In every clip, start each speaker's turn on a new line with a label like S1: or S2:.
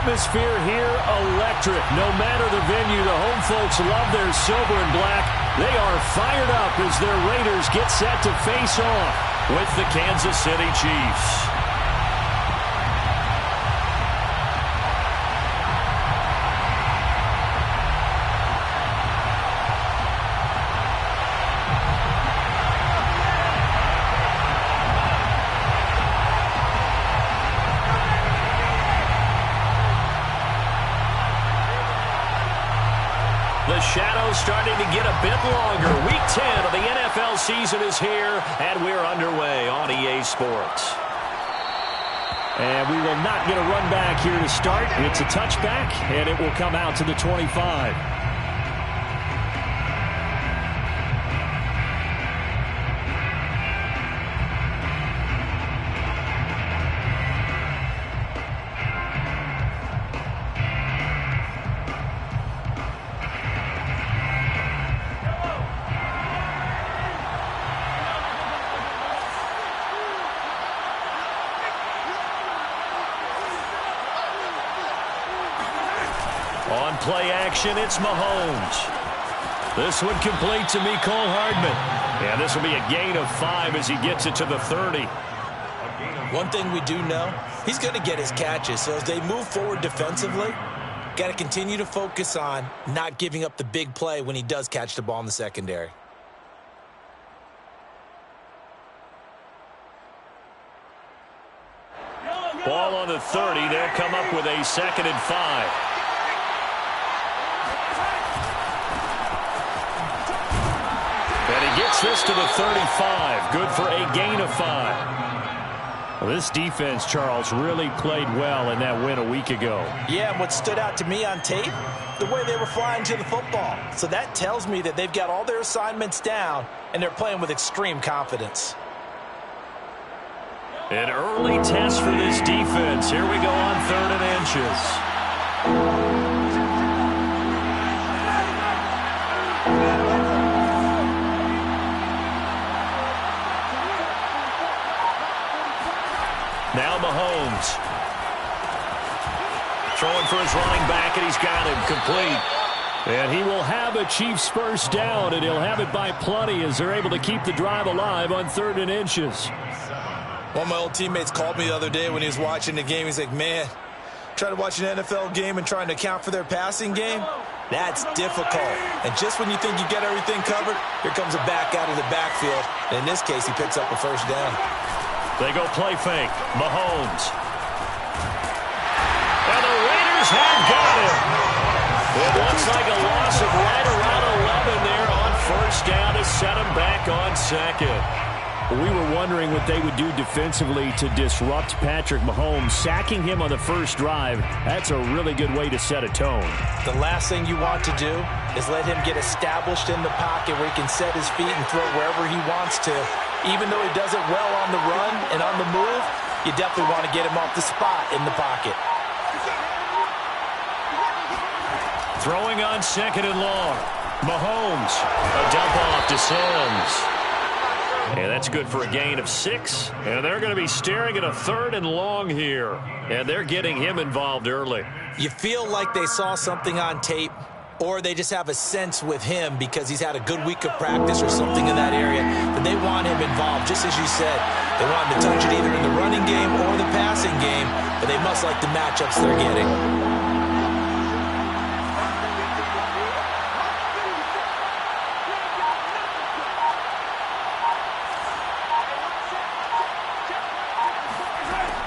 S1: atmosphere here electric. No matter the venue, the home folks love their silver and black. They are fired up as their Raiders get set to face off with the Kansas City Chiefs.
S2: The shadow's starting to get a bit longer. Week 10 of the NFL season is here, and we're underway on EA Sports.
S1: And we will not get a run back here to start. It's a touchback, and it will come out to the 25.
S2: On play action, it's Mahomes. This one complete to Mecole Hardman. And this will be a gain of 5 as he gets it to the 30.
S3: One thing we do know, he's going to get his catches. So as they move forward defensively, got to continue to focus on not giving up the big play when he does catch the ball in the secondary.
S2: Ball on the 30. They'll come up with a 2nd and 5. And he gets this to the 35. Good for a gain of 5.
S1: Well, this defense, Charles, really played well in that win a week ago.
S3: Yeah, and what stood out to me on tape, the way they were flying to the football. So that tells me that they've got all their assignments down, and they're playing with extreme confidence.
S2: An early test for this defense. Here we go on 3rd and inches. Now Mahomes. Throwing for his running back, and he's got him complete.
S1: And he will have a Chiefs first down, and he'll have it by plenty as they're able to keep the drive alive on 3rd and inches.
S3: One of my old teammates called me the other day when he was watching the game. He's like, man, trying to watch an NFL game and trying to account for their passing game, that's difficult. And just when you think you get everything covered, here comes a back out of the backfield. And in this case, he picks up a first down.
S2: They go play fake. Mahomes. And the Raiders have got him. It looks like a loss of right around 11 there on first down to set him back on 2nd.
S1: We were wondering what they would do defensively to disrupt Patrick Mahomes. Sacking him on the first drive, that's a really good way to set a tone.
S3: The last thing you want to do is let him get established in the pocket where he can set his feet and throw wherever he wants to. Even though he does it well on the run and on the move, you definitely want to get him off the spot in the pocket.
S2: Throwing on 2nd and long. Mahomes. A dump off to Sims. And that's good for a gain of 6. And they're going to be staring at a 3rd and long here. And they're getting him involved early.
S3: You feel like they saw something on tape, or they just have a sense with him because he's had a good week of practice or something in that area, that they want him involved, just as you said. They want him to touch it either in the running game or the passing game, but they must like the matchups they're getting.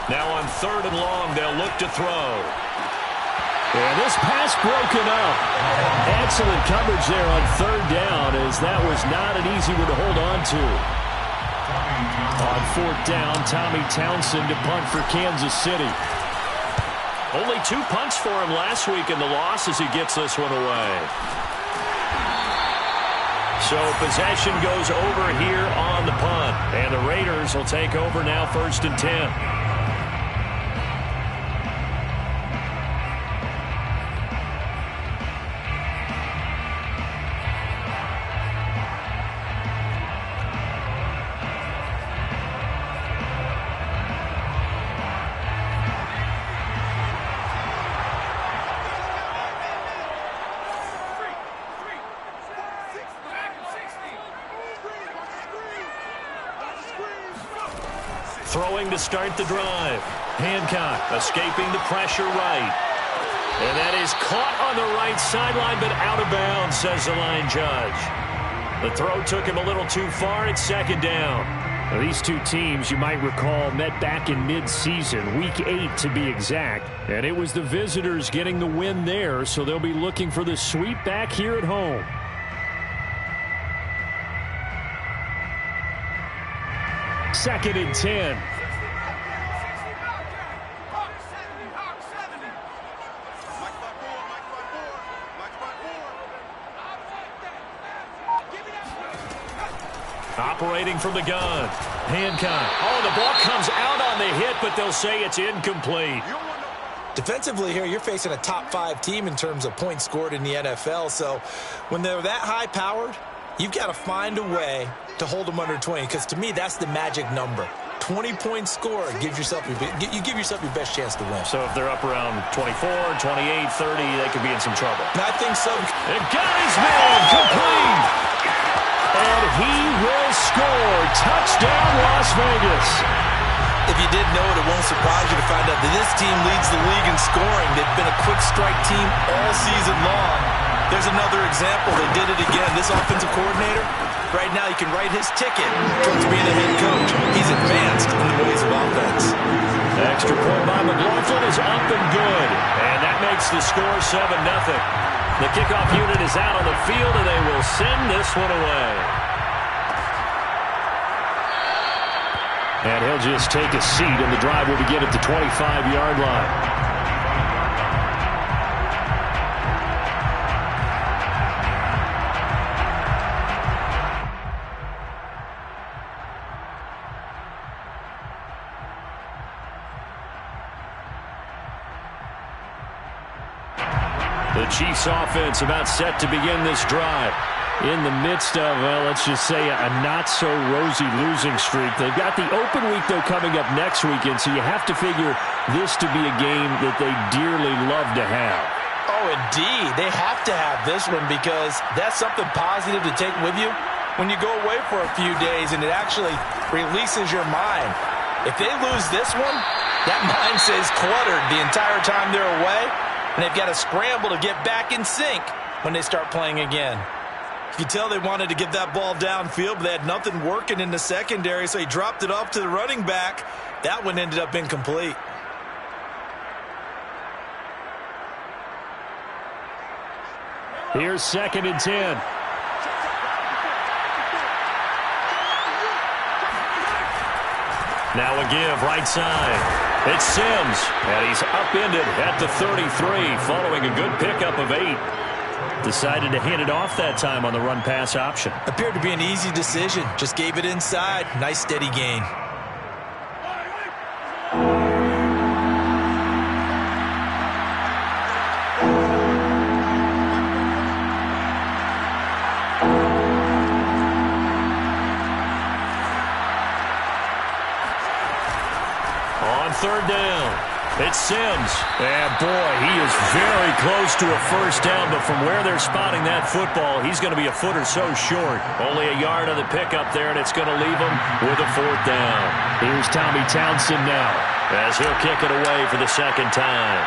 S2: Now on 3rd and long, they'll look to throw.
S1: And this pass broken up. Excellent coverage there on 3rd down, as that was not an easy one to hold on to. On 4th down, Tommy Townsend to punt for Kansas City.
S2: Only 2 punts for him last week in the loss as he gets this one away. So possession goes over here on the punt. And the Raiders will take over now 1st and 10. Throwing to start the drive. Hancock escaping the pressure right. And that is caught on the right sideline, but out of bounds, says the line judge. The throw took him a little too far. It's second down.
S1: Now, these two teams, you might recall, met back in mid-season, Week 8 to be exact. And it was the visitors getting the win there, so they'll be looking for the sweep back here at home. Second and 10.
S2: Operating from the gun. Hancock. Oh, the ball comes out on the hit, but they'll say it's incomplete.
S3: Defensively here, you're facing a top-5 team in terms of points scored in the NFL. So when they're that high-powered, you've got to find a way to hold them under 20, because to me, that's the magic number. 20-point score gives yourself you give yourself your best chance to win.
S2: So if they're up around 24, 28, 30, they could be in some trouble.
S3: And I think so.
S2: And got his man complete. And he will score. Touchdown, Las Vegas.
S3: If you didn't know it, it won't surprise you to find out that this team leads the league in scoring. They've been a quick strike team all season long. There's another example. They did it again. This offensive coordinator, right now he can write his ticket towards being a head coach. He's advanced in the ways of offense.
S2: The extra point by McLaughlin is up and good. And that makes the score 7-0. The kickoff unit is out on the field, and they will send this one away.
S1: And he'll just take a seat, and the drive will begin at the 25-yard line. The Chiefs offense about set to begin this drive. In the midst of, well, let's just say a not-so-rosy losing streak. They've got the open week, though, coming up next weekend, so you have to figure this to be a game that they dearly love to have.
S3: Oh, indeed. They have to have this one, because that's something positive to take with you when you go away for a few days, and it actually releases your mind. If they lose this one, that mind stays cluttered the entire time they're away, and they've got to scramble to get back in sync when they start playing again. You can tell they wanted to get that ball downfield, but they had nothing working in the secondary, so he dropped it off to the running back. That one ended up incomplete.
S1: Here's second and 10.
S2: Now a give right side. It's Sims, and he's upended at the 33 following a good pickup of 8. Decided to hand it off that time on the run-pass option.
S3: Appeared to be an easy decision. Just gave it inside. Nice, steady gain.
S2: On third down. It's Sims. And, boy, he is very close to a first down, but from where they're spotting that football, he's going to be a foot or so short. Only a yard on the pickup there, and it's going to leave him with a fourth down.
S1: Here's Tommy Townsend now,
S2: as he'll kick it away for the second time.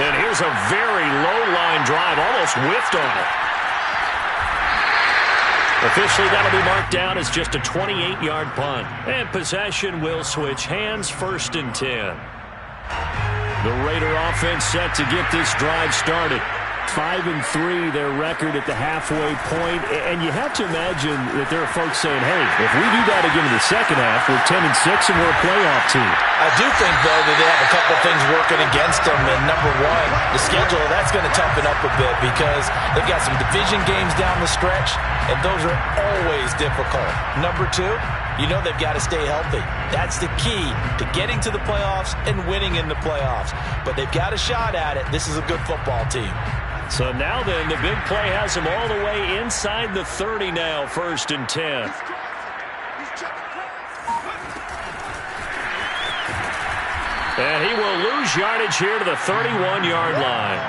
S2: And here's a very low-line drive, almost whiffed on it. Officially, that'll be marked down as just a 28-yard punt. And possession will switch hands, 1st and 10. The Raider offense set to get this drive started. 5-3, their record at the halfway point. And you have to imagine that there are folks saying, hey, if we do that again in the second half, we're 10-6 and we're a playoff team.
S3: I do think, though, that they have a couple things working against them. And number one, the schedule, that's going to toughen up a bit because they've got some division games down the stretch, and those are always difficult. Number two, you know they've got to stay healthy. That's the key to getting to the playoffs and winning in the playoffs. But they've got a shot at it. This is a good football team.
S2: So now then, the big play has him all the way inside the 30 now, 1st and 10. And he will lose yardage here to the 31-yard line.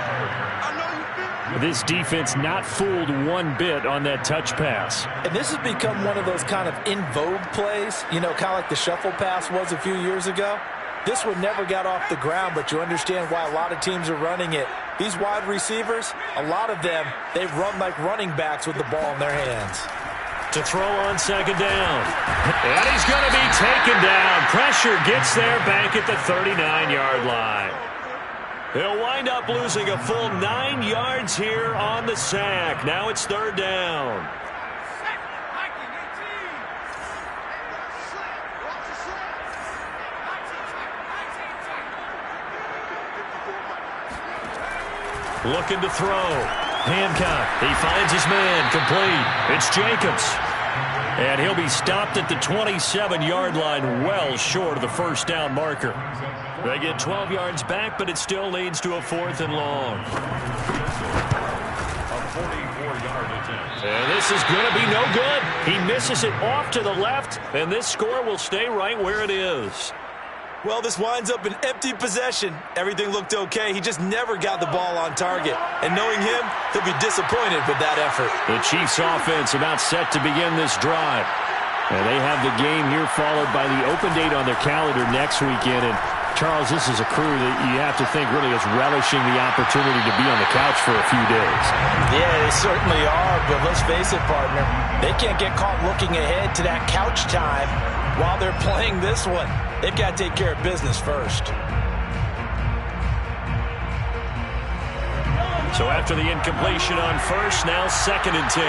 S1: This defense not fooled one bit on that touch pass.
S3: And this has become one of those kind of in vogue plays, you know, kind of like the shuffle pass was a few years ago. This one never got off the ground, but you understand why a lot of teams are running it. These wide receivers, a lot of them, they run like running backs with the ball in their hands.
S2: To throw on second down. And he's going to be taken down. Pressure gets there back at the 39-yard line. He'll wind up losing a full 9 yards here on the sack. Now it's third down. Looking to throw. Hancock. He finds his man. Complete. It's Jacobs. And he'll be stopped at the 27-yard line, well short of the first down marker. They get 12 yards back, but it still leads to a 4th and long.
S4: A 44-yard attempt.
S2: And this is going to be no good. He misses it off to the left, and this score will stay right where it is.
S3: Well, this winds up an empty possession. Everything looked okay. He just never got the ball on target. And knowing him, he'll be disappointed with that effort.
S2: The Chiefs offense about set to begin this drive.
S1: And they have the game here followed by the open date on their calendar next weekend. And Charles, this is a crew that you have to think really is relishing the opportunity to be on the couch for a few days.
S3: Yeah, they certainly are, but let's face it, partner. They can't get caught looking ahead to that couch time while they're playing this one. They've got to take care of business first.
S2: So after the incompletion on first, now 2nd and 10.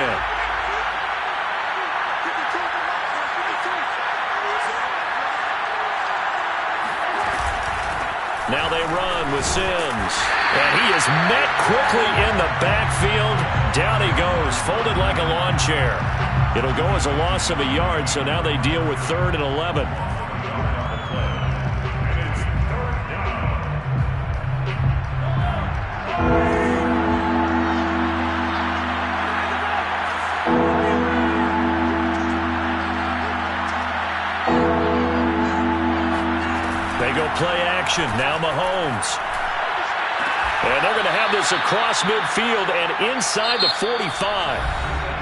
S2: Now they run with Sims. And he is met quickly in the backfield. Down he goes, folded like a lawn chair. It'll go as a loss of a yard, so now they deal with 3rd and 11. They go play action. Now Mahomes. And they're going to have this across midfield and inside the 45.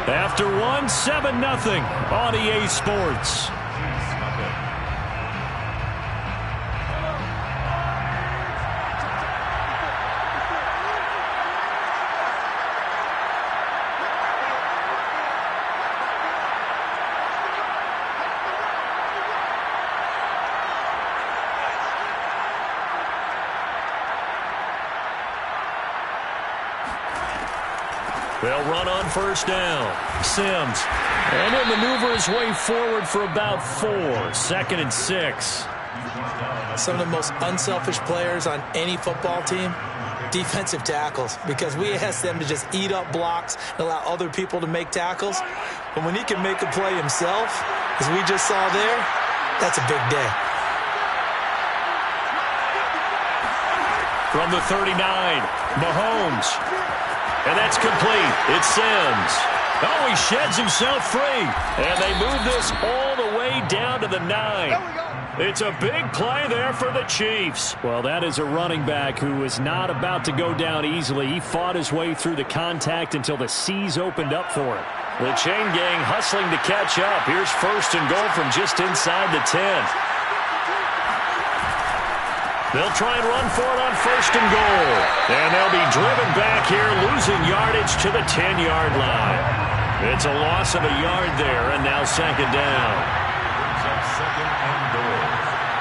S2: After one, 7-0 on EA Sports. They'll run on first down. Sims. And he'll maneuver his way forward for about 4. 2nd and 6.
S3: Some of the most unselfish players on any football team, defensive tackles, because we ask them to just eat up blocks and allow other people to make tackles. But when he can make a play himself, as we just saw there, that's a big day.
S2: From the 39, Mahomes. And that's complete. It's Sims. Oh, he sheds himself free. And they move this all the way down to the 9. It's a big play there for the Chiefs.
S1: Well, that is a running back who was not about to go down easily. He fought his way through the contact until the C's opened up for him.
S2: The chain gang hustling to catch up. Here's 1st and goal from just inside the 10. They'll try and run for it on 1st and goal. And they'll be driven back here, losing yardage to the 10-yard line. It's a loss of a yard there, and now 2nd down.
S4: Brings up 2nd and goal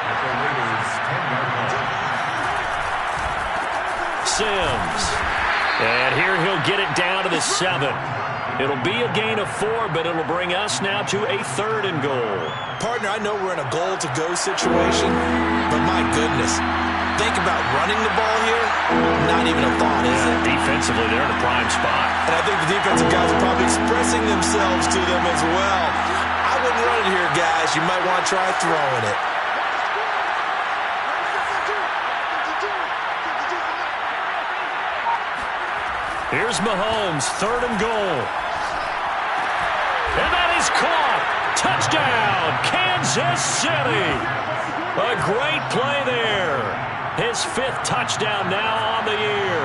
S4: at the Raiders' 10-yard line.
S2: Sims. And here he'll get it down to the 7. It'll be a gain of 4, but it'll bring us now to a 3rd and goal.
S3: Partner, I know we're in a goal-to-go situation, but my goodness, think about running the ball here. Not even a thought, is it?
S2: Defensively, they're in a prime spot.
S3: And I think the defensive guys are probably expressing themselves to them as well. I wouldn't run it here, guys. You might want to try throwing it.
S2: Here's Mahomes, 3rd and goal. And that is caught. Touchdown, Kansas City. A great play there. His 5th touchdown now on the year.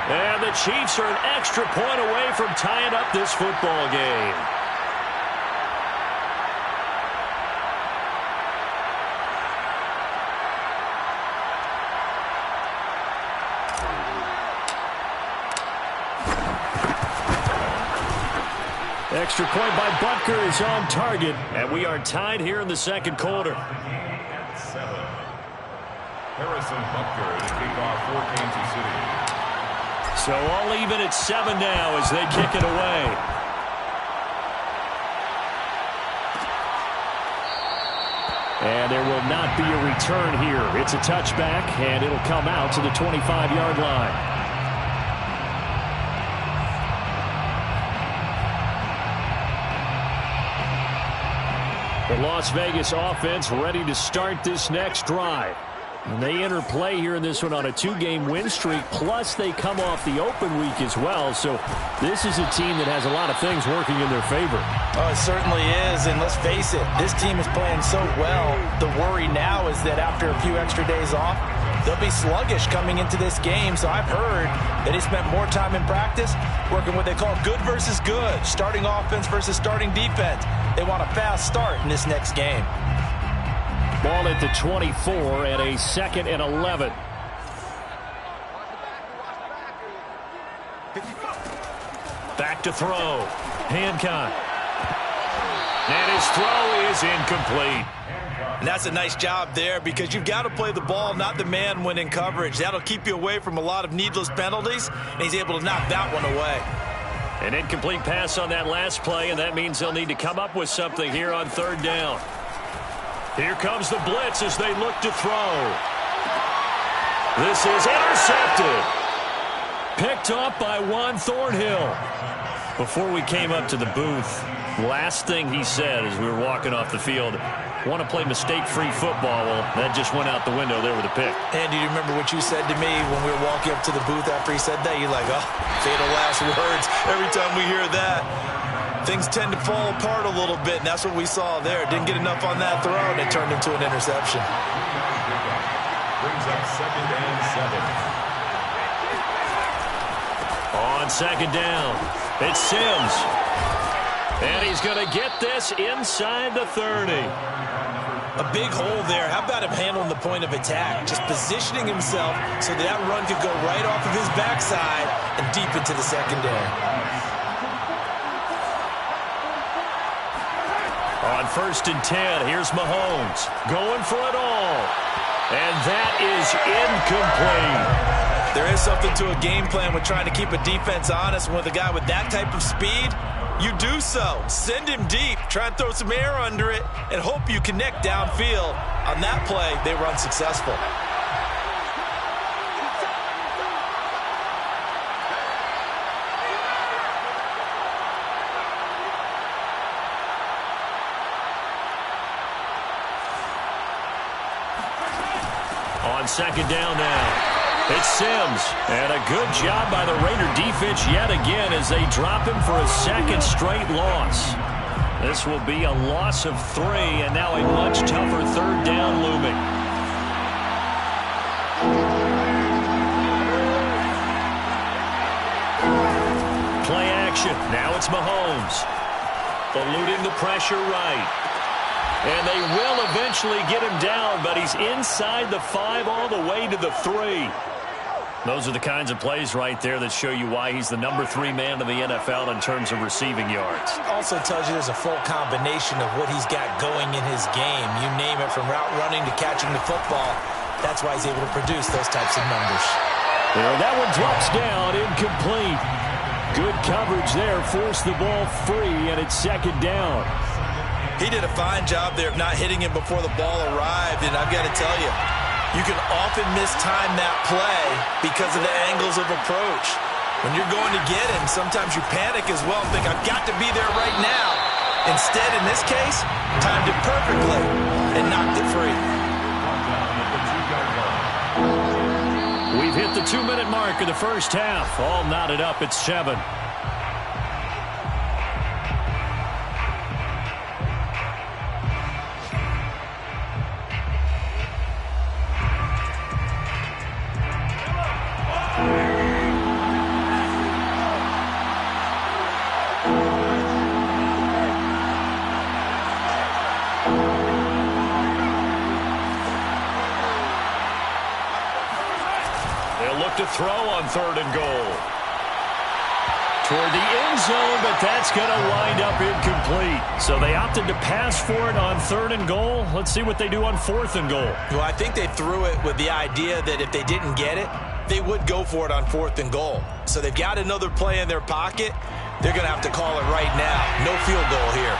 S2: And the Chiefs are an extra point away from tying up this football game. Extra point by Butker is on target, and we are tied here in the second quarter.
S4: 7. Harrison Butker to kick off for Kansas City.
S2: So all even at 7 now as they kick it away. And there will not be a return here. It's a touchback, and it'll come out to the 25-yard line. The Las Vegas offense ready to start this next drive. And they enter play here in this one on a 2-game win streak, plus they come off the open week as well. So this is a team that has a lot of things working in their favor.
S3: Oh, it certainly is, and let's face it, this team is playing so well. The worry now is that after a few extra days off, they'll be sluggish coming into this game. So I've heard that he spent more time in practice working what they call good versus good, starting offense versus starting defense. They want a fast start in this next game.
S2: Ball at the 24 and a 2nd and 11. Back to throw. Hancock. And his throw is incomplete.
S3: And that's a nice job there because you've got to play the ball, not the man when in coverage. That'll keep you away from a lot of needless penalties, and he's able to knock that one away.
S2: An incomplete pass on that last play, and that means they'll need to come up with something here on 3rd down. Here comes the blitz as they look to throw. This is intercepted. Picked up by Juan Thornhill. Before we came up to the booth, last thing he said as we were walking off the field, want to play mistake-free football. Well, that just went out the window there with a pick.
S3: Andy, do you remember what you said to me when we were walking up to the booth after he said that? You're like, oh, fatal last words. Every time we hear that, things tend to fall apart a little bit, and that's what we saw there. Didn't get enough on that throw, and it turned into an interception.
S4: Brings up 2nd and 7.
S2: On 2nd down, it's Sims. And he's going to get this inside the 30.
S3: A big hole there. How about him handling the point of attack? Just positioning himself so that run could go right off of his backside and deep into the secondary.
S2: On 1st and 10, here's Mahomes going for it all. And that is incomplete.
S3: There is something to a game plan with trying to keep a defense honest. With a guy with that type of speed, you do so. Send him deep. Try and throw some air under it and hope you connect downfield. On that play, they were unsuccessful.
S2: On 2nd down now. It's Sims, and a good job by the Raider defense yet again as they drop him for a 2nd straight loss. This will be a loss of 3, and now a much tougher 3rd down looming. Play action. Now it's Mahomes. Eluding the pressure right. And they will eventually get him down, but he's inside the 5 all the way to the 3. Those are the kinds of plays right there that show you why he's the number 3 man in the NFL in terms of receiving yards.
S3: Also tells you there's a full combination of what he's got going in his game. You name it, from route running to catching the football. That's why he's able to produce those types of numbers.
S2: Well, that one drops down, incomplete. Good coverage there, forced the ball free, and it's 2nd down.
S3: He did a fine job there of not hitting him before the ball arrived, and I've got to tell you, you can often mistime that play because of the angles of approach. When you're going to get him, sometimes you panic as well and think, I've got to be there right now. Instead, in this case, timed it perfectly and knocked it free.
S2: We've hit the 2-minute mark of the first half. All knotted up at 7. They'll look to throw on 3rd and goal. Toward the end zone, but that's going to wind up incomplete. So they opted to pass for it on 3rd and goal. Let's see what they do on 4th and goal.
S3: Well, I think they threw it with the idea that if they didn't get it, they would go for it on 4th and goal. So they've got another play in their pocket. They're going to have to call it right now. No field goal here.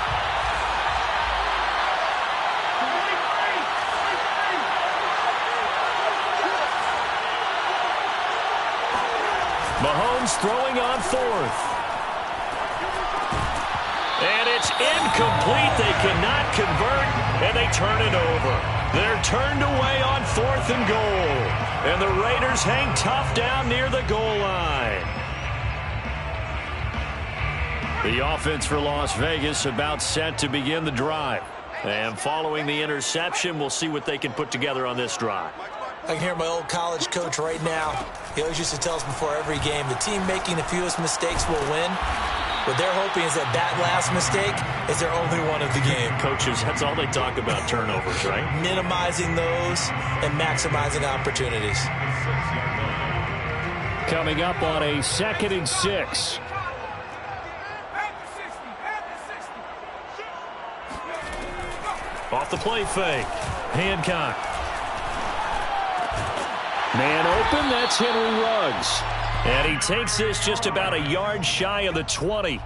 S2: Mahomes throwing on 4th. And it's incomplete. They cannot convert, and they turn it over. They're turned away on 4th and goal. And the Raiders hang tough down near the goal line. The offense for Las Vegas about set to begin the drive. And following the interception, we'll see what they can put together on this drive.
S3: I can hear my old college coach right now. He always used to tell us before every game, the team making the fewest mistakes will win. What they're hoping is that that last mistake is their only one of the game.
S2: Coaches, that's all they talk about, turnovers, right?
S3: Minimizing those and maximizing opportunities.
S1: Coming up on a 2nd and 6.
S2: Off the play fake. Hancock.
S1: Man open, that's Henry Ruggs.
S2: And he takes this just about a yard shy of the 20.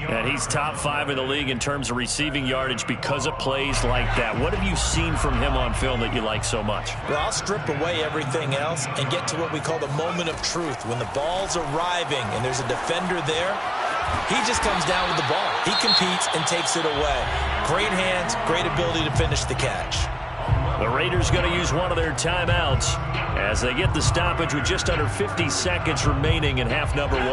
S2: And he's top 5 in the league in terms of receiving yardage because of plays like that. What have you seen from him on film that you like so much?
S3: Well, I'll strip away everything else and get to what we call the moment of truth. When the ball's arriving and there's a defender there, he just comes down with the ball. He competes and takes it away. Great hands, great ability to finish the catch.
S2: The Raiders going to use one of their timeouts as they get the stoppage with just under 50 seconds remaining in half number 1.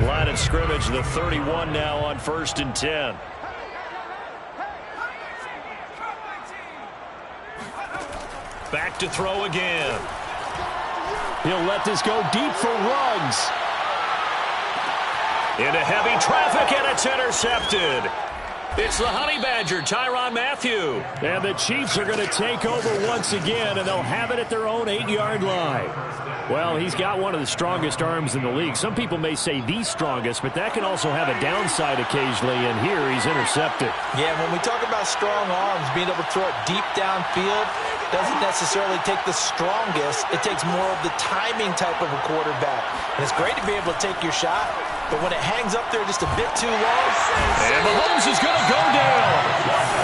S2: Line of scrimmage, the 31 now on 1st and 10. Back to throw again.
S1: He'll let this go deep for Ruggs.
S2: Into heavy traffic, and it's intercepted. It's the Honey Badger, Tyrann Mathieu.
S1: And the Chiefs are going to take over once again, and they'll have it at their own 8-yard line. Well, he's got one of the strongest arms in the league. Some people may say the strongest, but that can also have a downside occasionally, and here he's intercepted.
S3: Yeah, when we talk about strong arms, being able to throw it deep downfield doesn't necessarily take the strongest. It takes more of the timing type of a quarterback. And it's great to be able to take your shot, but when it hangs up there just a bit too long.
S2: And Mahomes is going to go down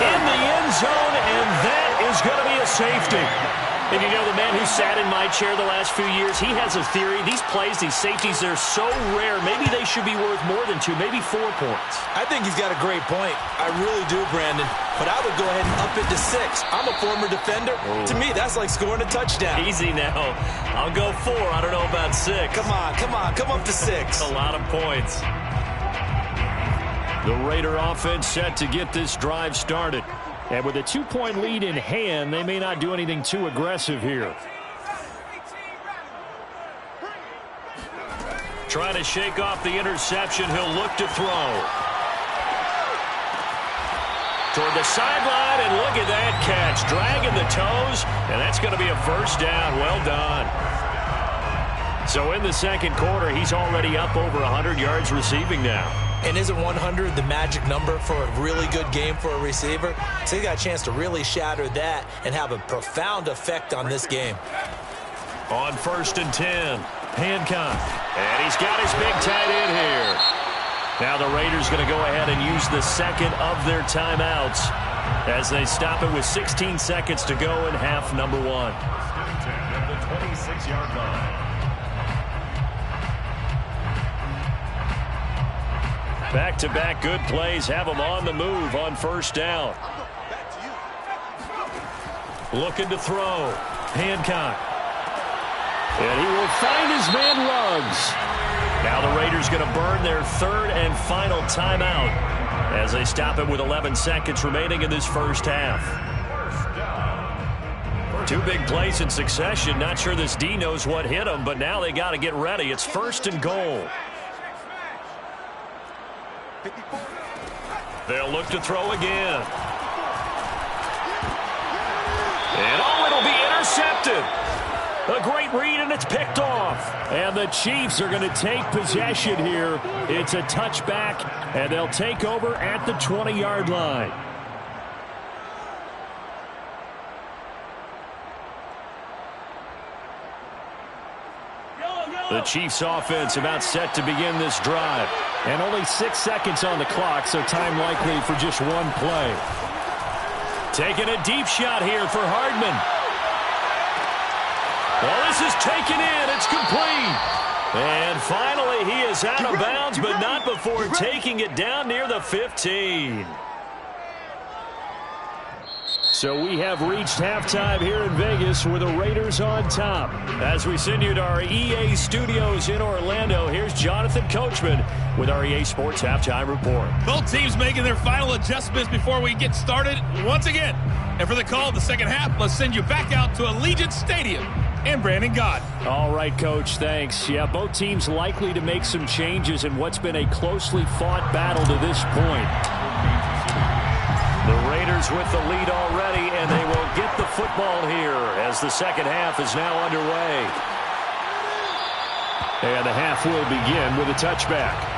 S2: in the end zone, and that is going to be a safety. And you know, the man who sat in my chair the last few years, he has a theory. These plays, these safeties, they're so rare. Maybe they should be worth more than 2, maybe 4 points.
S3: I think he's got a great point. I really do, Brandon. But I would go ahead and up it to 6. I'm a former defender. Ooh. To me, that's like scoring a touchdown.
S2: Easy now. I'll go 4. I don't know about 6.
S3: Come on. Come up to 6.
S2: A lot of points.
S1: The Raider offense set to get this drive started. And with a 2-point lead in hand, they may not do anything too aggressive here.
S2: Trying to shake off the interception. He'll look to throw. Toward the sideline, and look at that catch. Dragging the toes, and that's going to be a first down. Well done. So in the second quarter, he's already up over 100 yards receiving now.
S3: And isn't 100 the magic number for a really good game for a receiver? So he got a chance to really shatter that and have a profound effect on this game.
S2: On 1st and 10, Hancock. And he's got his big tight end here. Now the Raiders going to go ahead and use the second of their timeouts as they stop it with 16 seconds to go in half number 1.
S4: 10 at the 26-yard line.
S2: Back-to-back good plays have them on the move on 1st down. Looking to throw. Hancock.
S1: And he will find his man Ruggs.
S2: Now the Raiders going to burn their 3rd and final timeout as they stop it with 11 seconds remaining in this first half. 2 big plays in succession. Not sure this D knows what hit him, but now they got to get ready. It's 1st and goal. They'll look to throw again. And it'll be intercepted.
S1: A great read, and it's picked off. And the Chiefs are going to take possession here. It's a touchback, and they'll take over at the 20-yard line. The Chiefs offense about set to begin this drive. And only 6 seconds on the clock, so time likely for just one play. Taking a deep shot here for Hardman. Well, this is taken in. It's complete. And finally, he is out of bounds, but not before taking it down near the 15. So we have reached halftime here in Vegas with the Raiders on top. As we send you to our EA studios in Orlando, here's Jonathan Coachman with our EA Sports Halftime Report.
S5: Both teams making their final adjustments before we get started once again. And for the call of the second half, let's send you back out to Allegiant Stadium and Brandon Gott.
S1: All right, Coach, thanks. Yeah, both teams likely to make some changes in what's been a closely fought battle to this point. The Raiders with the lead already, and they will get the football here as the second half is now underway. And the half will begin with a touchback.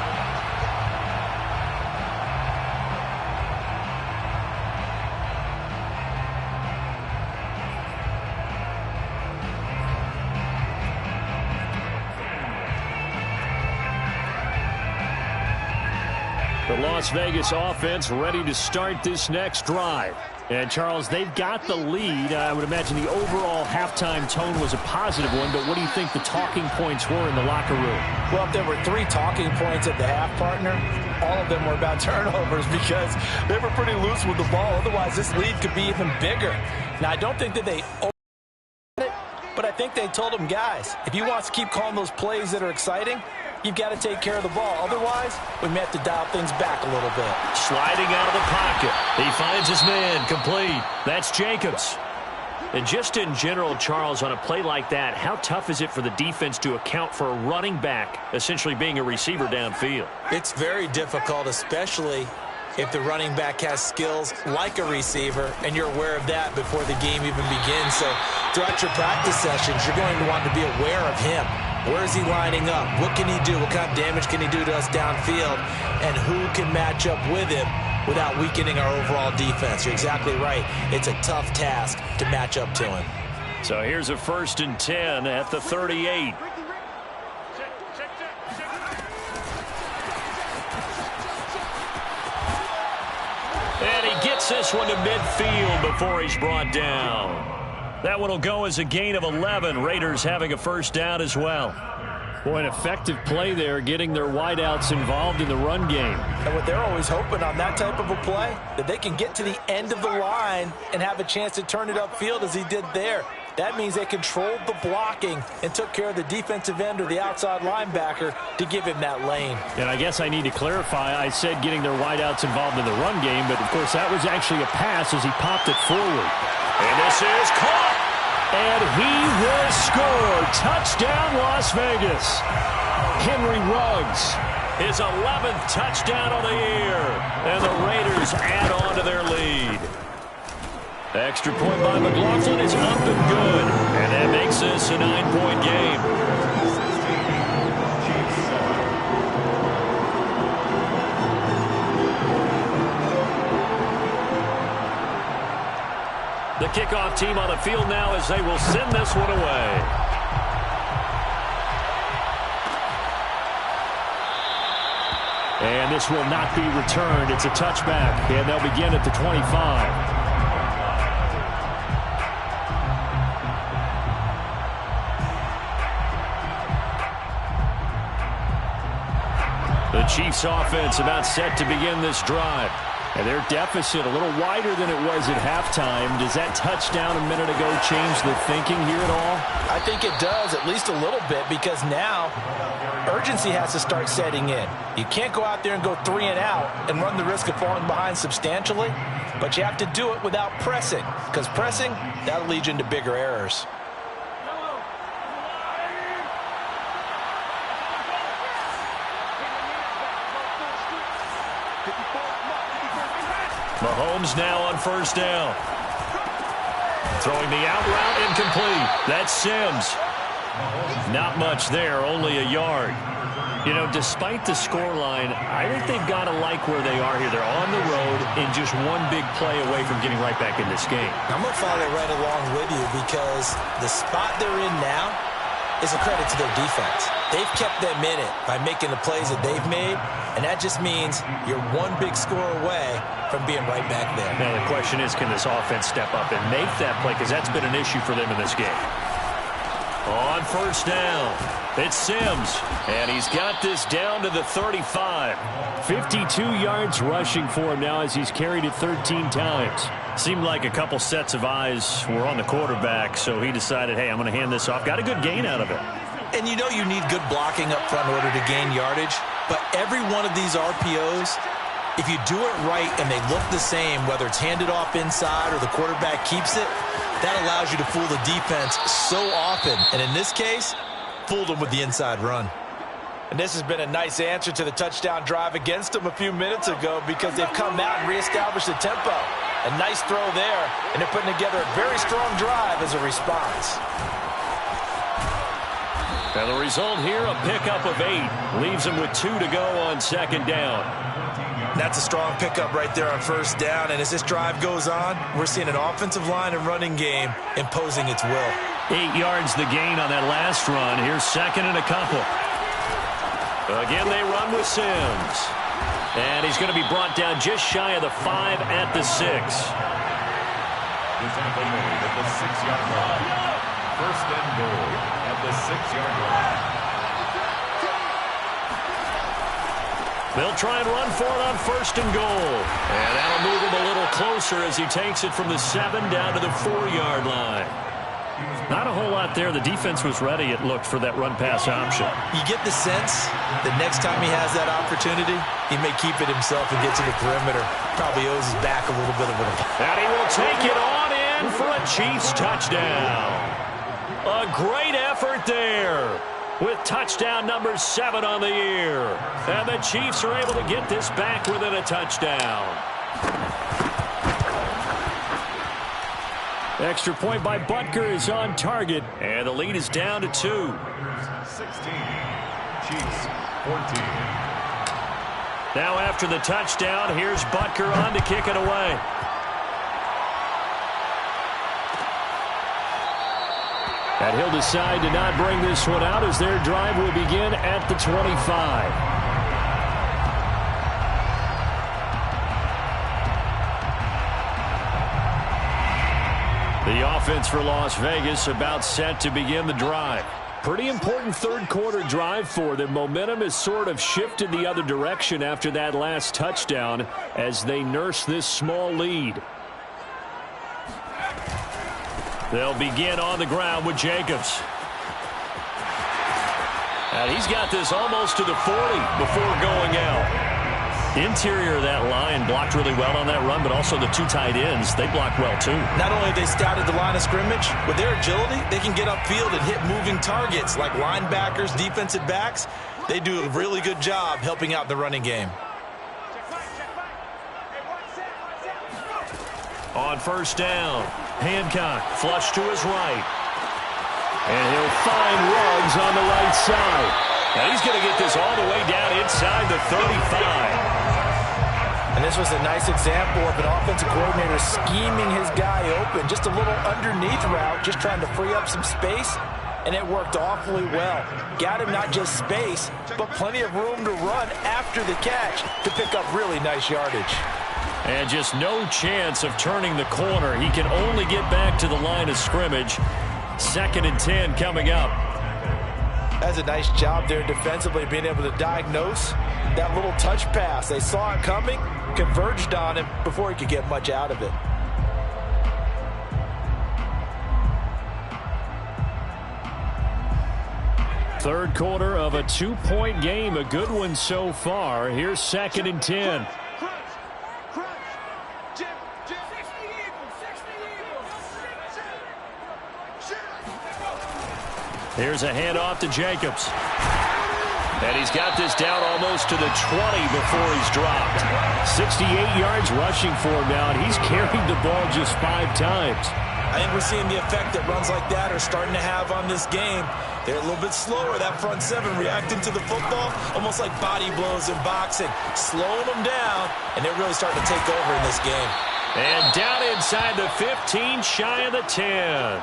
S1: The Las Vegas offense ready to start this next drive. And, Charles, they've got the lead. I would imagine the overall halftime tone was a positive one, but what do you think the talking points were in the locker room?
S3: Well, if there were 3 talking points at the half, partner, all of them were about turnovers because they were pretty loose with the ball. Otherwise, this lead could be even bigger. Now, I don't think that they it, but I think they told them, guys, if you want us to keep calling those plays that are exciting, you've got to take care of the ball. Otherwise, we may have to dial things back a little bit.
S1: Sliding out of the pocket. He finds his man complete. That's Jacobs.
S2: And just in general, Charles, on a play like that, how tough is it for the defense to account for a running back essentially being a receiver downfield?
S3: It's very difficult, especially if the running back has skills like a receiver, and you're aware of that before the game even begins. So throughout your practice sessions, you're going to want to be aware of him. Where is he lining up? What can he do? What kind of damage can he do to us downfield? And who can match up with him without weakening our overall defense? You're exactly right. It's a tough task to match up to him.
S2: So here's a 1st and 10 at the 38. And he gets this one to midfield before he's brought down. That one will go as a gain of 11. Raiders having a 1st down as well.
S1: Boy, an effective play there, getting their wideouts involved in the run game.
S3: And what they're always hoping on that type of a play, that they can get to the end of the line and have a chance to turn it upfield as he did there. That means they controlled the blocking and took care of the defensive end or the outside linebacker to give him that lane.
S1: And I guess I need to clarify, I said getting their wideouts involved in the run game, but of course that was actually a pass as he popped it forward.
S2: And this is caught.
S1: And he will score. Touchdown, Las Vegas. Henry Ruggs.
S2: His 11th touchdown on the year. And the Raiders add on to their lead. Extra point by McLaughlin is up and good. And that makes this a 9-point game. The kickoff team on the field now as they will send this one away.
S1: And this will not be returned. It's a touchback, and they'll begin at the 25. The Chiefs offense about set to begin this drive. And their deficit a little wider than it was at halftime. Does that touchdown a minute ago change the thinking here at all?
S3: I think it does, at least a little bit, because now urgency has to start setting in. You can't go out there and go 3 and out and run the risk of falling behind substantially, but you have to do it without pressing, because pressing, that'll lead you into bigger errors.
S2: Mahomes now on 1st down. Throwing the out route incomplete. That's Sims. Not much there, only a yard. You know, despite the scoreline, I think they've got to like where they are here. They're on the road and just one big play away from getting right back in this game.
S3: I'm going to follow right along with you because the spot they're in now is a credit to their defense. They've kept them in it by making the plays that they've made, and that just means you're one big score away from being right back there.
S2: Now the question is, can this offense step up and make that play? Because that's been an issue for them in this game. On first down, it's Sims, and he's got this down to the 35.
S1: 52 yards rushing for him now as he's carried it 13 times.
S2: Seemed like a couple sets of eyes were on the quarterback, so he decided, hey, I'm going to hand this off. Got a good gain out of it.
S3: And you know you need good blocking up front in order to gain yardage, but every one of these RPOs, if you do it right and they look the same, whether it's handed off inside or the quarterback keeps it, that allows you to fool the defense so often. And in this case, fooled them with the inside run. And this has been a nice answer to the touchdown drive against them a few minutes ago because they've come out and reestablished the tempo. A nice throw there, and they're putting together a very strong drive as a response.
S2: Now the result here, a pickup of 8. Leaves them with 2 to go on second down.
S3: That's a strong pickup right there on first down, and as this drive goes on, we're seeing an offensive line and running game imposing its will.
S2: 8 yards the gain on that last run. Here's second and a couple. Again, they run with Sims. And he's going to be brought down just shy of the 5 at the 6.
S4: He's at the 6-yard line. First and goal at the 6-yard line.
S2: They'll try and run for it on first and goal. And that'll move him a little closer as he takes it from the 7 down to the 4-yard line. Not a whole lot there. The defense was ready, it looked, for that run-pass option.
S3: You get the sense that next time he has that opportunity, he may keep it himself and get to the perimeter. Probably owes his back a little bit of it.
S2: And he will take it on in for a Chiefs touchdown. A great effort there with touchdown number 7 on the year. And the Chiefs are able to get this back within a touchdown.
S1: Extra point by Butker is on target.
S2: And the lead is down to 2.
S4: 16. Chiefs, 14.
S2: Now after the touchdown, here's Butker on to kick it away.
S1: And he'll decide to not bring this one out as their drive will begin at the 25. The offense for Las Vegas about set to begin the drive. Pretty important third quarter drive for them. Momentum has sort of shifted the other direction after that last touchdown as they nurse this small lead. They'll begin on the ground with Jacobs. And he's got this almost to the 40 before going out. Interior of that line blocked really well on that run, but also the 2 tight ends, they blocked well too.
S3: Not only have they scouted the line of scrimmage, with their agility, they can get upfield and hit moving targets like linebackers, defensive backs. They do a really good job helping out the running game.
S2: On first down, Hancock flush to his right. And he'll find Ruggs on the right side. And he's going to get this all the way down inside the 35.
S3: And this was a nice example of an offensive coordinator scheming his guy open. Just a little underneath route, just trying to free up some space. And it worked awfully well. Got him not just space, but plenty of room to run after the catch to pick up really nice yardage.
S2: And just no chance of turning the corner. He can only get back to the line of scrimmage. 2nd and 10 coming up.
S3: That's a nice job there defensively, being able to diagnose that little touch pass. They saw it coming, converged on him before he could get much out of it.
S1: Third quarter of a 2-point game, a good one so far. Here's 2nd and 10. Here's a handoff to Jacobs. And he's got this down almost to the 20 before he's dropped. 68 yards rushing for him now, and he's carried the ball just 5 times.
S3: I think we're seeing the effect that runs like that are starting to have on this game. They're a little bit slower, that front seven, reacting to the football, almost like body blows in boxing, slowing them down, and they're really starting to take over in this game.
S2: And down inside the 15, shy of the 10.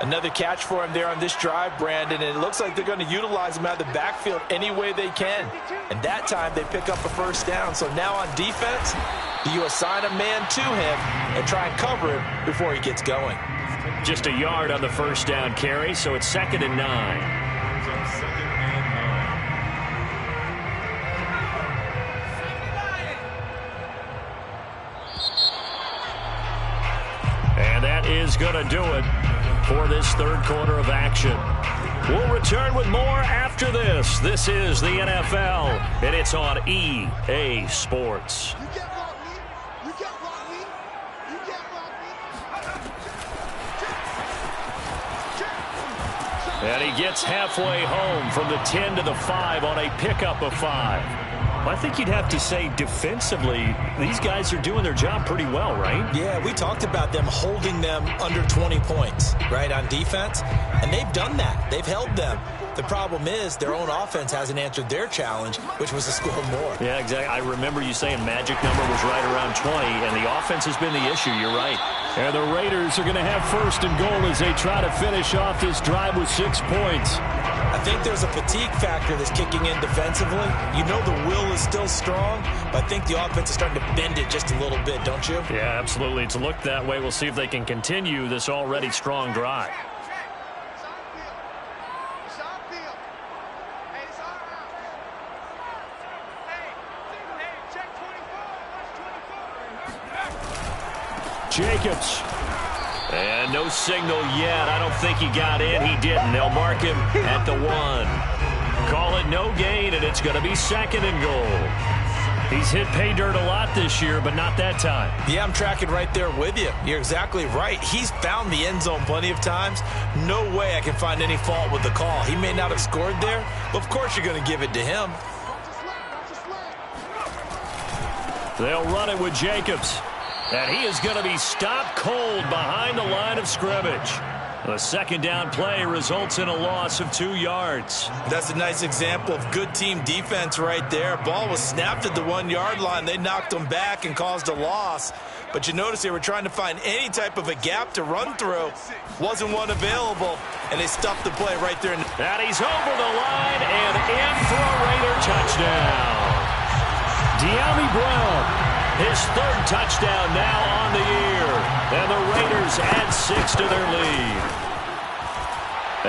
S3: Another catch for him there on this drive, Brandon, and it looks like they're going to utilize him out of the backfield any way they can. And that time they pick up a first down. So now on defense, you assign a man to him and try and cover him before he gets going.
S2: Just a yard on the first down carry, so it's 2nd and 9. And that is going to do it for this third quarter of action. We'll return with more after this. This is the NFL, and it's on EA Sports. And he gets halfway home from the 10 to the 5 on a pickup of 5. I think you'd have to say defensively, these guys are doing their job pretty well, right?
S3: Yeah, we talked about them holding them under 20 points, right, on defense. And they've done that. They've held them. The problem is their own offense hasn't answered their challenge, which was to score more.
S2: Yeah, exactly. I remember you saying magic number was right around 20, and the offense has been the issue. You're right.
S1: And the Raiders are going to have 1st and goal as they try to finish off this drive with 6 points.
S3: I think there's a fatigue factor that's kicking in defensively. You know the will is still strong, but I think the offense is starting to bend it just a little bit, don't you?
S2: Yeah, absolutely. It's looked that way. We'll see if they can continue this already strong drive.
S1: Jacobs.
S2: And no signal yet. I don't think he got in. He didn't. They'll mark him at the 1. Call it no gain, and it's going to be 2nd and goal. He's hit pay dirt a lot this year, but not that time.
S3: Yeah, I'm tracking right there with you. You're exactly right. He's found the end zone plenty of times. No way I can find any fault with the call. He may not have scored there, but of course you're going to give it to him.
S2: They'll run it with Jacobs. And he is going to be stopped cold behind the line of scrimmage. The 2nd down play results in a loss of 2 yards.
S3: That's a nice example of good team defense right there. Ball was snapped at the 1-yard line. They knocked him back and caused a loss. But you notice they were trying to find any type of a gap to run through. Wasn't one available, and they stuffed the play right there.
S2: And he's over the line and in for a Raider touchdown. De'Ami Brown. His 3rd touchdown now on the year. And the Raiders add 6 to their lead.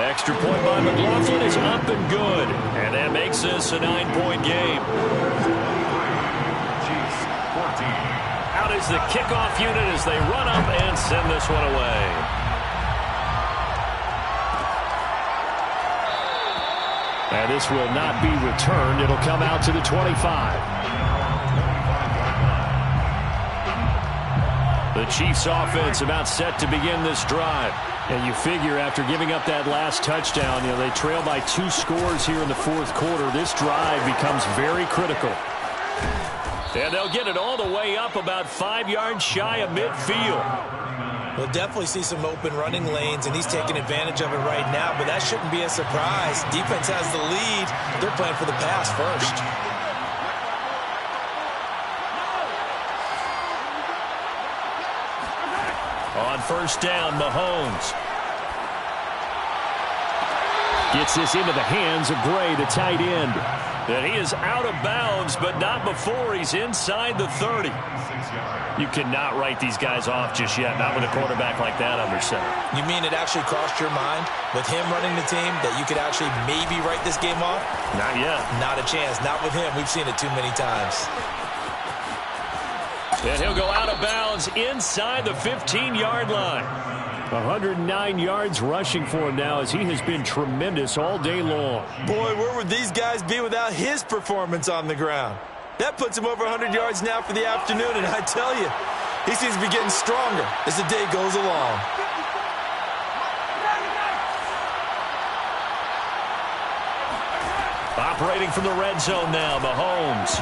S2: Extra point by McLaughlin is up and good. And that makes this a 9-point game. Out is the kickoff unit as they run up and send this one away.
S1: And this will not be returned. It'll come out to the 25.
S2: The Chiefs offense about set to begin this drive.
S1: And you figure after giving up that last touchdown, they trail by 2 scores here in the 4th quarter. This drive becomes very critical.
S2: And they'll get it all the way up about 5 yards shy of midfield.
S3: We'll definitely see some open running lanes, and he's taking advantage of it right now, but that shouldn't be a surprise. Defense has the lead. They're playing for the pass first.
S2: On 1st down, Mahomes.
S1: Gets this into the hands of Gray, the tight end.
S2: And he is out of bounds, but not before he's inside the 30. You cannot write these guys off just yet, not with a quarterback like that under center.
S3: You mean it actually crossed your mind with him running the team that you could actually maybe write this game off?
S2: Not yet.
S3: Not a chance. Not with him. We've seen it too many times.
S2: And he'll go out of bounds inside the 15-yard line.
S1: 109 yards rushing for him now as he has been tremendous all day long.
S3: Boy, where would these guys be without his performance on the ground? That puts him over 100 yards now for the afternoon, and I tell you, he seems to be getting stronger as the day goes along.
S2: Operating from the red zone now, Mahomes.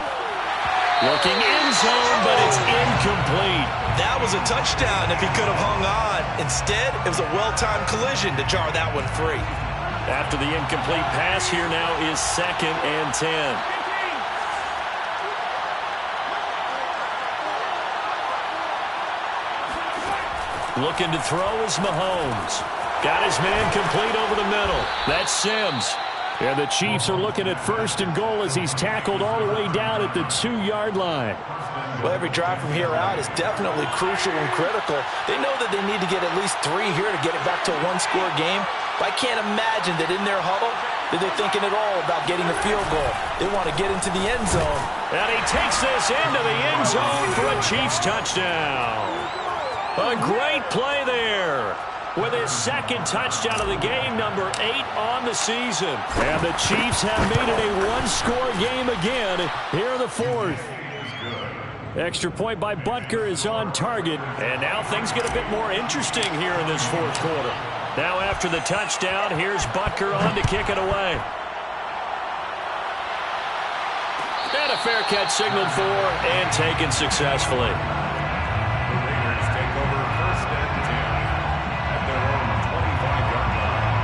S2: Looking end zone, but it's incomplete.
S3: That was a touchdown if he could have hung on. Instead, it was a well-timed collision to jar that one free.
S2: After the incomplete pass, here now is 2nd and 10. Looking to throw is Mahomes. Got his man complete over the middle. That's Sims.
S1: And the Chiefs are looking at 1st and goal as he's tackled all the way down at the 2-yard line.
S3: Well, every drive from here out is definitely crucial and critical. They know that they need to get at least 3 here to get it back to a one-score game. But I can't imagine that in their huddle that they're thinking at all about getting a field goal. They want to get into the end zone.
S2: And he takes this into the end zone for a Chiefs touchdown. A great play there. With his 2nd touchdown of the game, number 8 on the season.
S1: And the Chiefs have made it a one-score game again here in the 4th. Extra point by Butker is on target.
S2: And now things get a bit more interesting here in this 4th quarter. Now after the touchdown, here's Butker on to kick it away. And a fair catch signaled for and taken successfully.
S4: The Raiders take over 1st and 10 at their own 25-yard line.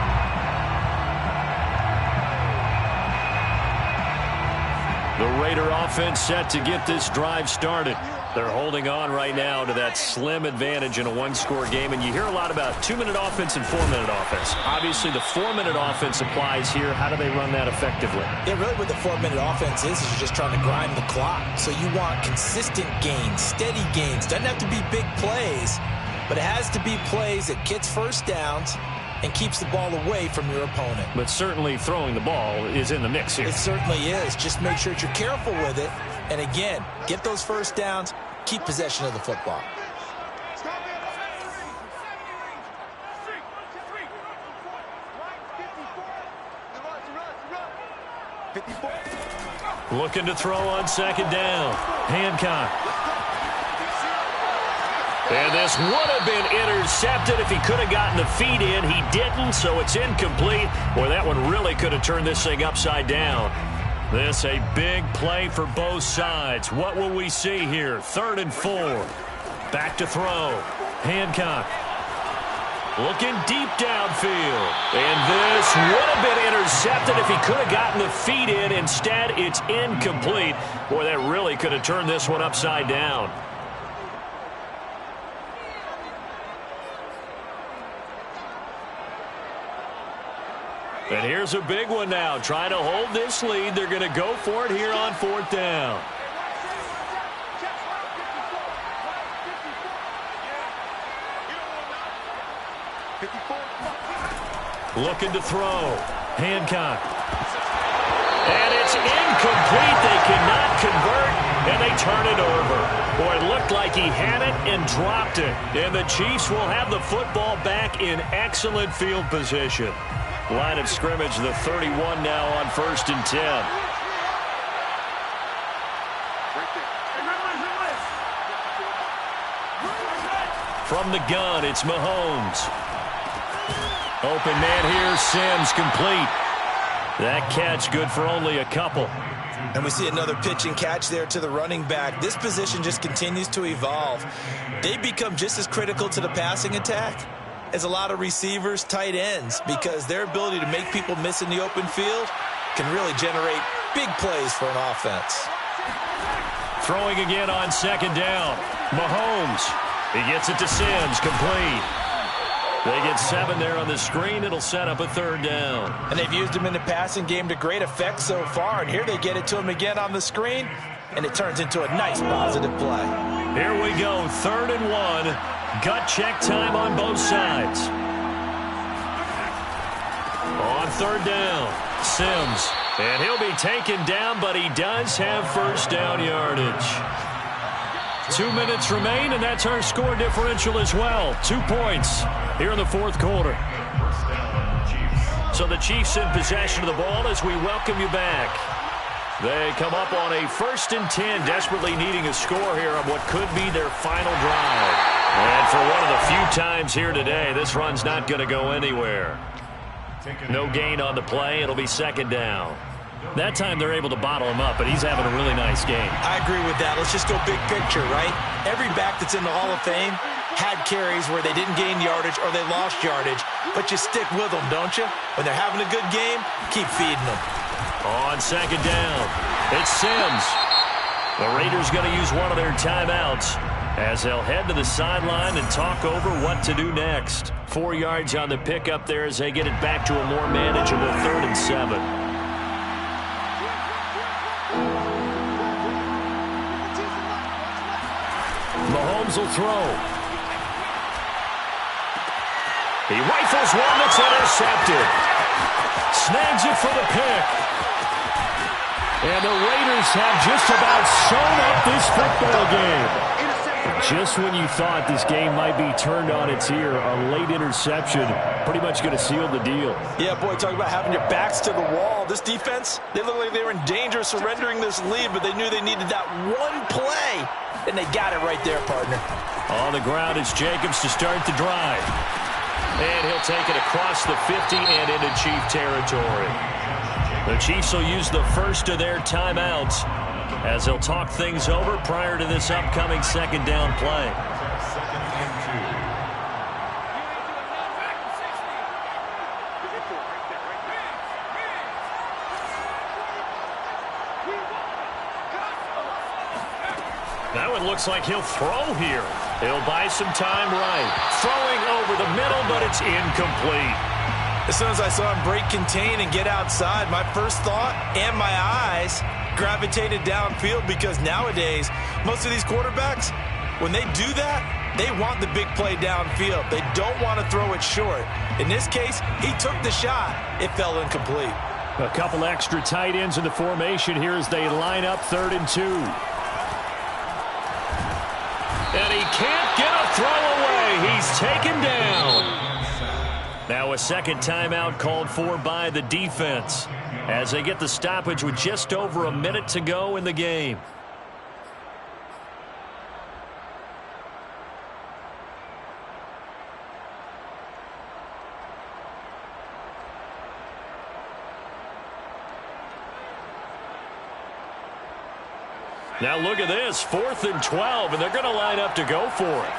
S1: The Raider offense set to get this drive started.
S2: They're holding on right now to that slim advantage in a one-score game. And you hear a lot about 2-minute offense and 4-minute offense. Obviously, the 4-minute offense applies here. How do they run that effectively?
S3: Yeah, really what the 4-minute offense is you're just trying to grind the clock. So you want consistent gains, steady gains. Doesn't have to be big plays, but it has to be plays that gets first downs and keeps the ball away from your opponent.
S2: But certainly throwing the ball is in the mix here.
S3: It certainly is. Just make sure that you're careful with it. And again, get those first downs, keep possession of the football.
S2: Looking to throw on 2nd down. Hancock. And this would have been intercepted if he could have gotten the feet in. He didn't, so it's incomplete. Boy, that one really could have turned this thing upside down. This a big play for both sides. What will we see here? 3rd and 4. Back to throw. Hancock. Looking deep downfield. And this would have been intercepted if he could have gotten the feet in. Instead, it's incomplete. Boy, that really could have turned this one upside down. And here's a big one now. Trying to hold this lead. They're going to go for it here on 4th down. Looking to throw. Hancock. And it's incomplete. They cannot convert, and they turn it over. Boy, it looked like he had it and dropped it. And the Chiefs will have the football back in excellent field position. Line of scrimmage, the 31 now on 1st and 10. From the gun, it's Mahomes. Open man here, Sims complete. That catch good for only a couple.
S3: And we see another pitch and catch there to the running back. This position just continues to evolve. They become just as critical to the passing attack as a lot of receivers, tight ends, because their ability to make people miss in the open field can really generate big plays for an offense.
S2: Throwing again on 2nd down. Mahomes. He gets it to Sims, complete. They get 7 there on the screen. It'll set up a 3rd down.
S3: And they've used him in the passing game to great effect so far. And here they get it to him again on the screen, and it turns into a nice positive play.
S2: Here we go, 3rd and 1. Gut check time on both sides. On 3rd down, Sims. And he'll be taken down, but he does have first down yardage. 2 minutes remain, and that's our score differential as well. 2 points here in the 4th quarter. So the Chiefs in possession of the ball as we welcome you back. They come up on a 1st and 10, desperately needing a score here on what could be their final drive. And for one of the few times here today, this run's not going to go anywhere. No gain on the play. It'll be 2nd down. That time they're able to bottle him up, but he's having a really nice game.
S3: I agree with that. Let's just go big picture, right? Every back that's in the Hall of Fame had carries where they didn't gain yardage or they lost yardage, but you stick with them, don't you? When they're having a good game, keep feeding them.
S2: On second down, it's Sims. The Raiders going to use one of their timeouts as they'll head to the sideline and talk over what to do next. 4 yards on the pickup there as they get it back to a more manageable 3rd and 7. Mahomes will throw. He rifles one that's intercepted. Snags it for the pick. And the Raiders have just about sewn up this football game. Just when you thought this game might be turned on its ear, a late interception pretty much going to seal the deal.
S3: Yeah, boy, talk about having your backs to the wall. This defense, they look like they were in danger of surrendering this lead, but they knew they needed that one play, and they got it right there, partner.
S2: On the ground, it's Jacobs to start the drive. And he'll take it across the 50 and into Chief territory. The Chiefs will use the first of their timeouts as they'll talk things over prior to this upcoming second down play. Now it looks like he'll throw here. He'll buy some time right. Throwing over the middle, but it's incomplete.
S3: As soon as I saw him break contain and get outside, my first thought and my eyes gravitated downfield, because nowadays, most of these quarterbacks, when they do that, they want the big play downfield. They don't want to throw it short. In this case, he took the shot. It fell incomplete.
S2: A couple extra tight ends in the formation here as they line up 3rd and 2. And he can't get a throw away. He's taken down. Now a second timeout called for by the defense as they get the stoppage with just over a minute to go in the game. Now look at this, 4th and 12, and they're going to line up to go for it.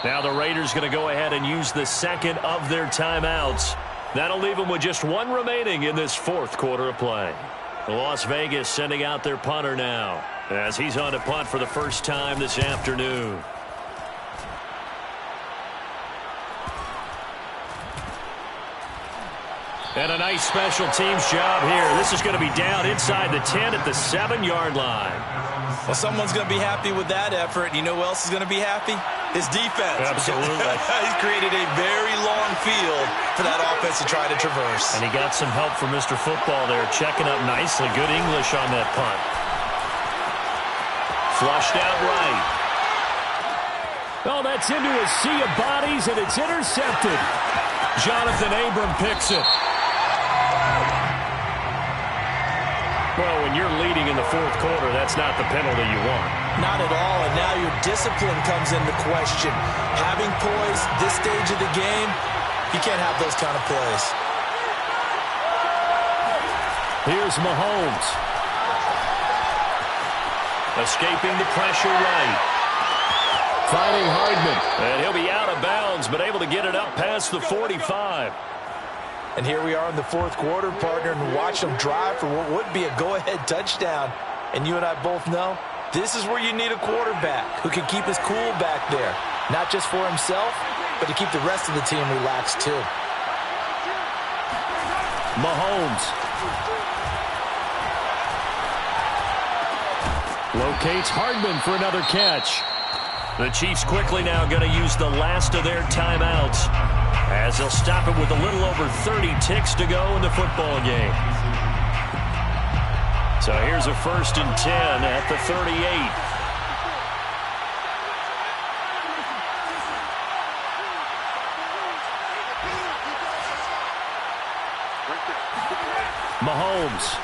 S2: Now the Raiders going to go ahead and use the second of their timeouts. That'll leave them with just one remaining in this 4th quarter of play. Las Vegas sending out their punter now as he's on to punt for the first time this afternoon. And a nice special teams job here. This is going to be down inside the 10 at the 7-yard line.
S3: Well, someone's going to be happy with that effort. You know who else is going to be happy? His defense.
S2: Absolutely.
S3: He's created a very long field for that offense to try to traverse.
S2: And he got some help from Mr. Football there, checking up nicely. Good English on that punt. Flushed out right.
S1: Oh, that's into a sea of bodies, and it's intercepted.
S2: Jonathan Abram picks it. Well, when you're leading in the 4th quarter, that's not the penalty you want.
S3: Not at all, and now your discipline comes into question. Having poise this stage of the game, you can't have those kind of plays.
S2: Here's Mahomes. Escaping the pressure right. Finding Hardman. And he'll be out of bounds, but able to get it up past the 45.
S3: And here we are in the 4th quarter, partner, and watch them drive for what would be a go-ahead touchdown. And you and I both know this is where you need a quarterback who can keep his cool back there. Not just for himself, but to keep the rest of the team relaxed too.
S2: Mahomes. Locates Hardman for another catch. The Chiefs quickly now going to use the last of their timeouts as they'll stop it with a little over 30 ticks to go in the football game. So here's a 1st and 10 at the 38. Mahomes.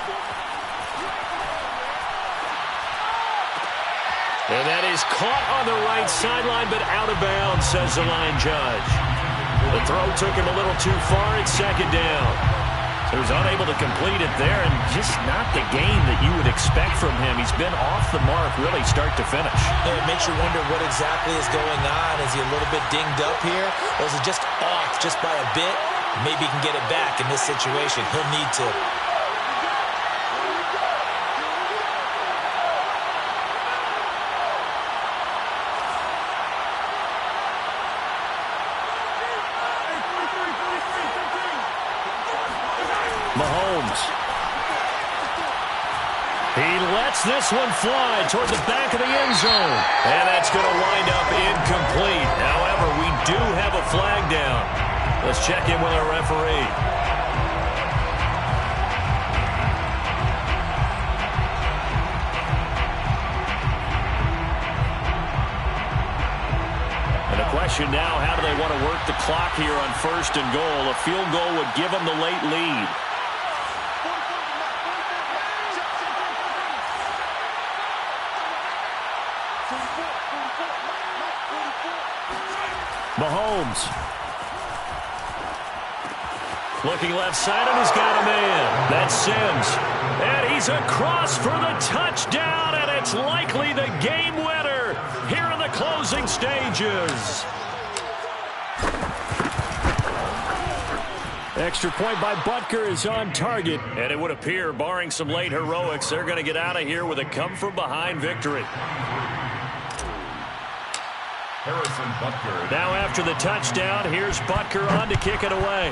S2: And that is caught on the right sideline, but out of bounds, says the line judge. The throw took him a little too far at second down. So he's unable to complete it there, and just not the game that you would expect from him. He's been off the mark, really, start to finish.
S3: Yeah, it makes you wonder what exactly is going on. Is he a little bit dinged up here, or is it just off just by a bit? Maybe he can get it back in this situation. He'll need to.
S2: Mahomes. He lets this one fly toward the back of the end zone. And that's going to wind up incomplete. However, we do have a flag down. Let's check in with our referee. And the question now, how do they want to work the clock here on 1st and goal? A field goal would give them the late lead. Mahomes. Looking left side, and he's got a man. That's Sims. And he's across for the touchdown, and it's likely the game winner here in the closing stages. Extra point by Butker is on target. And it would appear, barring some late heroics, they're going to get out of here with a come-from-behind victory.
S4: Harrison Butker.
S2: Now after the touchdown, here's Butker on to kick it away.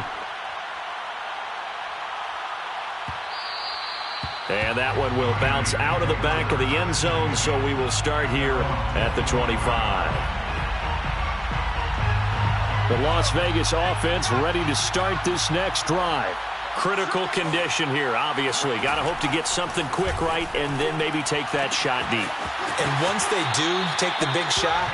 S2: And that one will bounce out of the back of the end zone, so we will start here at the 25. The Las Vegas offense ready to start this next drive. Critical condition here, obviously. Got to hope to get something quick right and then maybe take that shot deep.
S3: And once they do take the big shot,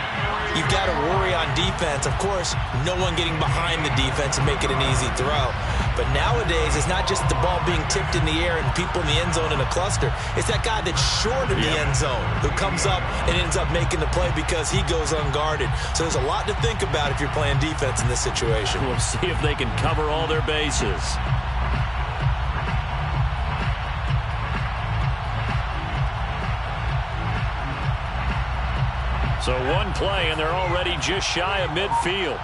S3: you've got to worry on defense. Of course, no one getting behind the defense and make it an easy throw. But nowadays, it's not just the ball being tipped in the air and people in the end zone in a cluster. It's that guy that's short of the end zone who comes up and ends up making the play because he goes unguarded. So there's a lot to think about if you're playing defense in this situation.
S2: We'll see if they can cover all their bases. So one play, and they're already just shy of midfield.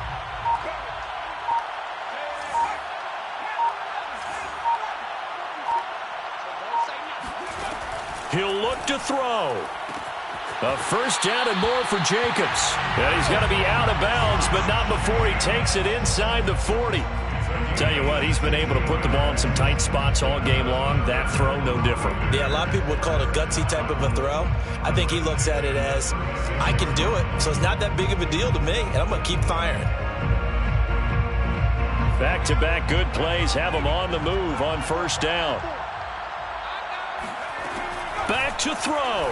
S2: He'll look to throw. A first down and more for Jacobs. And he's going to be out of bounds, but not before he takes it inside the 40. Tell you what, he's been able to put the ball in some tight spots all game long. That throw, no different.
S3: Yeah, a lot of people would call it a gutsy type of a throw. I think he looks at it as, I can do it, so it's not that big of a deal to me, and I'm going to keep firing.
S2: Back-to-back good plays have him on the move on first down. Back to throw.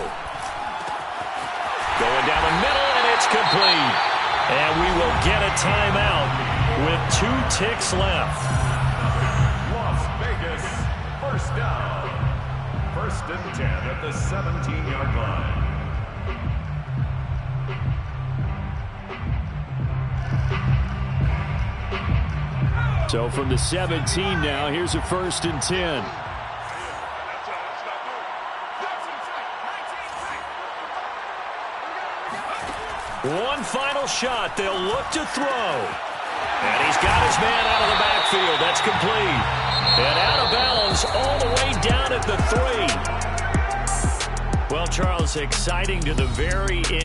S2: Going down the middle, and it's complete. And we will get a timeout with 2 ticks left.
S4: Las Vegas, first down. 1st and 10 at the 17-yard line.
S1: So from the 17 now, here's a 1st and 10.
S2: One final shot. They'll look to throw. And he's got his man out of the backfield. That's complete. And out of bounds all the way down at the 3. Well, Charles, exciting to the very end.